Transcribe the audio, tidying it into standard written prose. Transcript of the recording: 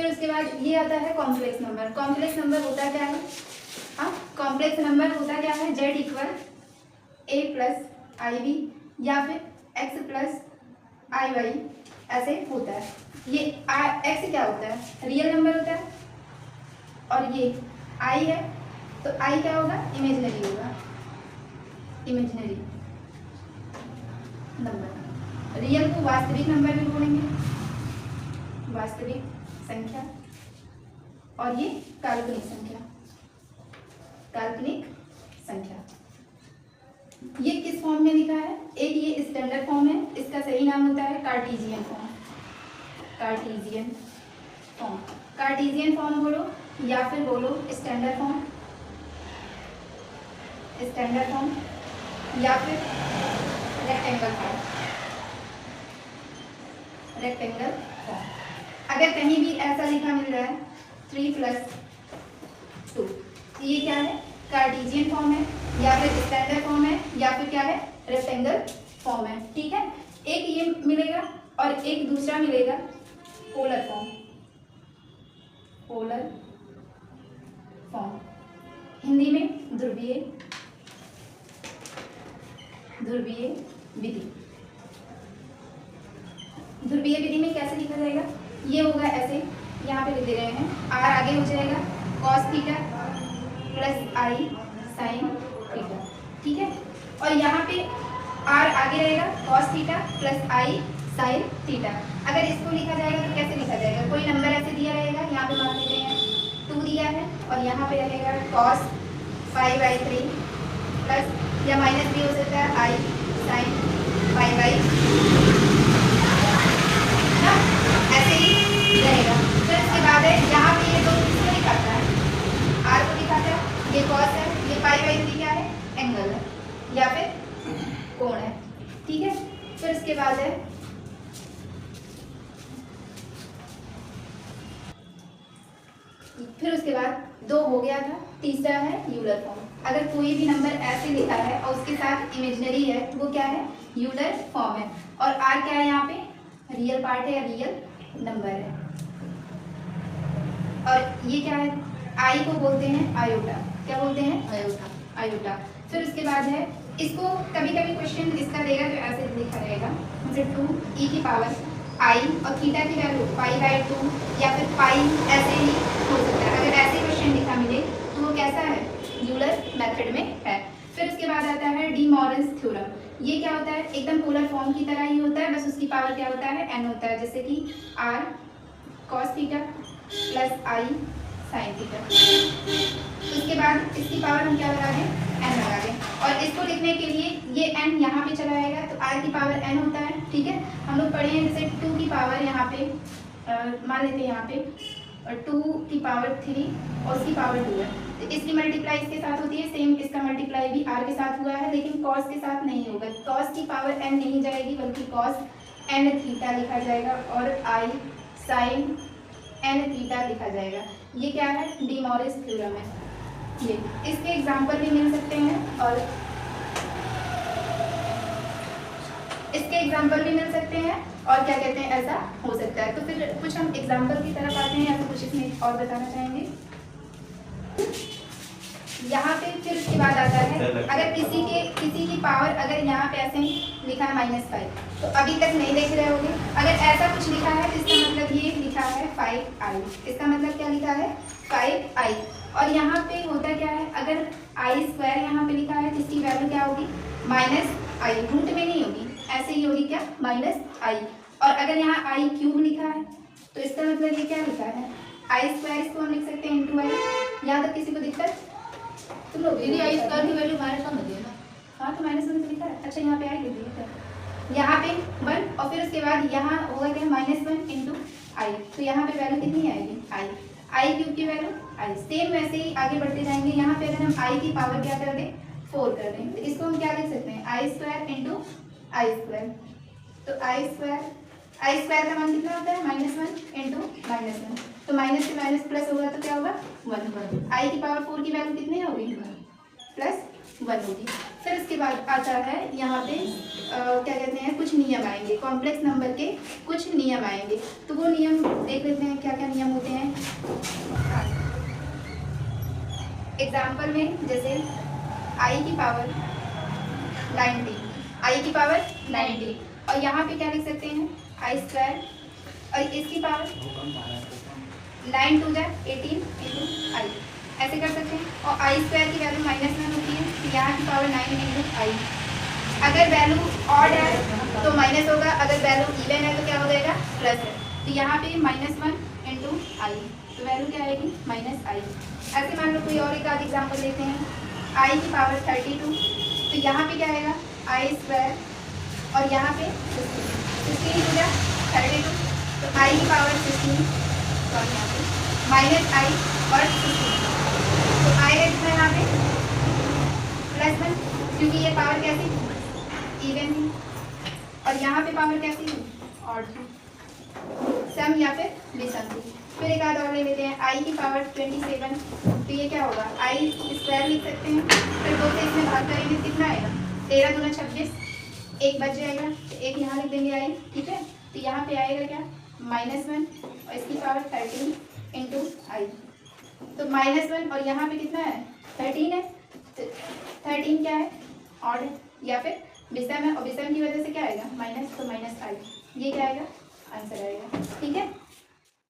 फिर उसके बाद ये आता है कॉम्प्लेक्स नंबर। कॉम्प्लेक्स नंबर होता क्या है? हाँ, कॉम्प्लेक्स नंबर होता क्या है? z equal a plus i b या फिर x प्लस आई वाई ऐसे होता है। ये x क्या होता है? रियल नंबर होता है और ये i है, तो i क्या होगा? इमेजिनरी होगा, इमेजिनरी नंबर। रियल को वास्तविक नंबर भी बोलेंगे, वास्तविक संख्या, और ये काल्पनिक संख्या, काल्पनिक संख्या। ये किस फॉर्म में लिखा है? एक ये स्टैंडर्ड फॉर्म है, इसका सही नाम होता है Cartesian form. Cartesian form, Cartesian form बोलो या फिर बोलो स्टैंडर्ड फॉर्म, स्टैंडर्ड फॉर्म या फिर रेक्टेंगल फॉर्म, रेक्टेंगल फॉर्म। अगर कहीं भी ऐसा लिखा मिल रहा है 3 + 2, ये क्या है? कार्टेशियन फॉर्म है या फिर स्टैंडर्ड फॉर्म है या फिर क्या है? रेक्टेंगल फॉर्म है। ठीक है, एक ये मिलेगा और एक दूसरा मिलेगा polar form, polar form, Hindi में ध्रुवीय, ध्रुवीय विधि। ध्रुवीय विधि में कैसे लिखा जाएगा? ये होगा ऐसे, यहाँ पे लिख दे रहे हैं, r आगे हो जाएगा cos थीटा प्लस आई साइन थीटा। ठीक है, और यहाँ पे r आगे रहेगा cos थीटा प्लस आई साइन थीटा। अगर इसको लिखा जाएगा तो कैसे लिखा जाएगा? कोई नंबर ऐसे दिया रहेगा, यहाँ पे मान लेते हैं 2 दिया है और यहाँ पे रहेगा cos 5/3 प्लस या माइनस भी हो सकता है आई साइन 5/3, ऐसे ही रहेगा। फिर इसके बाद है यहाँ पे ये 2 किसको दिखाता है? r को दिखाता है, ये cos है, ये 5/3 क्या है? एंगल है या फिर कोण है। ठीक है, फिर इसके बाद है फिर उसके बाद 2 हो गया था, तीसरा है यूलर फॉर्म। अगर कोई भी नंबर ऐसे लिखा है और उसके साथ इमेजिनरी है तो वो क्या है? यूलर फॉर्म है। और r क्या है? यहाँ पे रियल पार्ट है या रियल नंबर है। और ये क्या है? i को बोलते हैं आयोटा। क्या बोलते हैं? Iota, iota. फिर उसके बाद है, इसको कभी कभी क्वेश्चन इसका देगा तो ऐसे लिखा रहेगा, जैसे 2e की पावर i और थीटा की वैल्यू π/2 या फिर पाई, ऐसे ही हो सकता है। अगर ऐसे क्वेश्चन लिखा मिले तो वो कैसा है? यूलर मेथड में है। फिर उसके बाद आता है डी मॉर्गन्स थ्योरम। ये क्या होता है? एकदम पोलर फॉर्म की तरह ही होता है, बस उसकी पावर क्या होता है? n होता है। जैसे कि r cos थीटा प्लस आई साइन थीटा। उसके बाद इसकी पावर हम क्या लगा दें? n लगा दें। और इसको लिखने के लिए ये n यहाँ पे चला आएगा तो r की पावर n होता है। ठीक है, हम लोग पढ़े हैं जैसे 2 की पावर यहाँ पे मान लेते हैं यहाँ पे 2 की पावर 3 और उसकी पावर 2 है, तो इसकी मल्टीप्लाई इसके साथ होती है, सेम इसका मल्टीप्लाई भी r के साथ हुआ है, लेकिन cos के साथ नहीं होगा। cos की पावर n नहीं जाएगी बल्कि cos n थीटा लिखा जाएगा और i sin n थीटा लिखा जाएगा। ये क्या है? डी मॉर्गन्स थ्योरम है। ये इसके एग्जाम्पल भी मिल सकते हैं और इसके एग्जाम्पल भी मिल सकते हैं और क्या कहते हैं, ऐसा हो सकता है। तो फिर कुछ हम एग्जाम्पल की तरफ आते हैं या फिर कुछ इसमें और बताना चाहेंगे। यहाँ पे फिर उसके बाद आता है, अगर किसी की पावर अगर यहाँ पे ऐसे लिखा है -5, तो अभी तक नहीं देख रहे होंगे। अगर ऐसा कुछ लिखा है तो इसका मतलब ये लिखा है 5i। इसका मतलब क्या लिखा है? 5i। और यहाँ पे होता क्या है? अगर i² यहाँ पे लिखा है तो इसकी वैल्यू क्या होगी? -i। रूट में नहीं होगी, ऐसे ही होगी क्या? -i। और अगर यहाँ i³ लिखा है तो इसका मतलब ये क्या लिखा है? i², इसको हम लिख सकते हैं × i। यहाँ तक किसी को दिक्कत? तुम लोग दीदी i² की वैल्यू -1 होती है ना? हाँ, तो -1 लिखा है। अच्छा, यहाँ पे आई लिख दिया, यहाँ पे 1 और फिर उसके बाद यहाँ होगा क्या? -1 × i। तो यहाँ पे वैल्यू कितनी आएगी? i³ की वैल्यू i। सेम वैसे ही आगे बढ़ते जाएंगे। यहाँ पे अगर हम i की पावर क्या कर दें? 4 कर दें, तो इसको हम क्या लिख सकते हैं? i² × i²। तो i² का मान कितना होता है? -1 × -1। तो माइनस से माइनस प्लस होगा तो क्या होगा? 1 होगा। i की पावर 4 की वैल्यू कितनी होगी? +1 होगी। फिर उसके बाद आता है यहाँ पे क्या कहते हैं, कुछ नियम आएंगे, कॉम्प्लेक्स नंबर के कुछ नियम आएंगे। तो वो नियम देख लेते हैं क्या क्या नियम होते हैं। एग्जाम्पल में जैसे आई की पावर 90, आई की पावर 90, और यहाँ पे क्या लिख सकते हैं आई स्क्वायर, और इसकी पावर 9 2 जा 18 इंटू आई, ऐसे कर सकते हैं। और आई स्क्वायर की वैल्यू -1 होती है, तो यहाँ की पावर 9 इंटू आई। अगर वैल्यू ऑड है तो माइनस होगा, अगर वैल्यू इवन है तो क्या हो जाएगा, प्लस है। तो यहाँ पे -1 इंटू आई, तो वैल्यू क्या आएगी -i। ऐसे मान लो कोई और एक आध एग्जाम्पल लेते हैं, आई की पावर 32, तो यहाँ पे क्या आएगा आई स्क्वायर, और यहाँ पे 16 हो गया 32, तो आई की पावर 16, सॉरी यहाँ पे -i और 16, तो आएगा कितना यहाँ पे +1, क्योंकि ये पावर कैसी इवन थी, और यहाँ पे पावर कैसी थी ऑड थी, सम या फिर विषम थी। फिर एक आध और ले लेते हैं, आई की पावर 27, तो ये क्या होगा आई स्क्वायर लिख सकते हैं, फिर 2 से इसमें भाग करेंगे कितना आएगा 13 दूना 26, एक बच जाएगा, तो एक यहाँ लिख देंगे आई, ठीक है। तो यहाँ पे आएगा क्या -1 और इसकी पावर 13 इंटू आई, तो -1 और यहाँ पे कितना है 13 है, तो 13 क्या है ऑड है या फिर विषम है, और विषम की वजह से क्या आएगा माइनस, तो -i, ये क्या आएगा आंसर आएगा, ठीक है।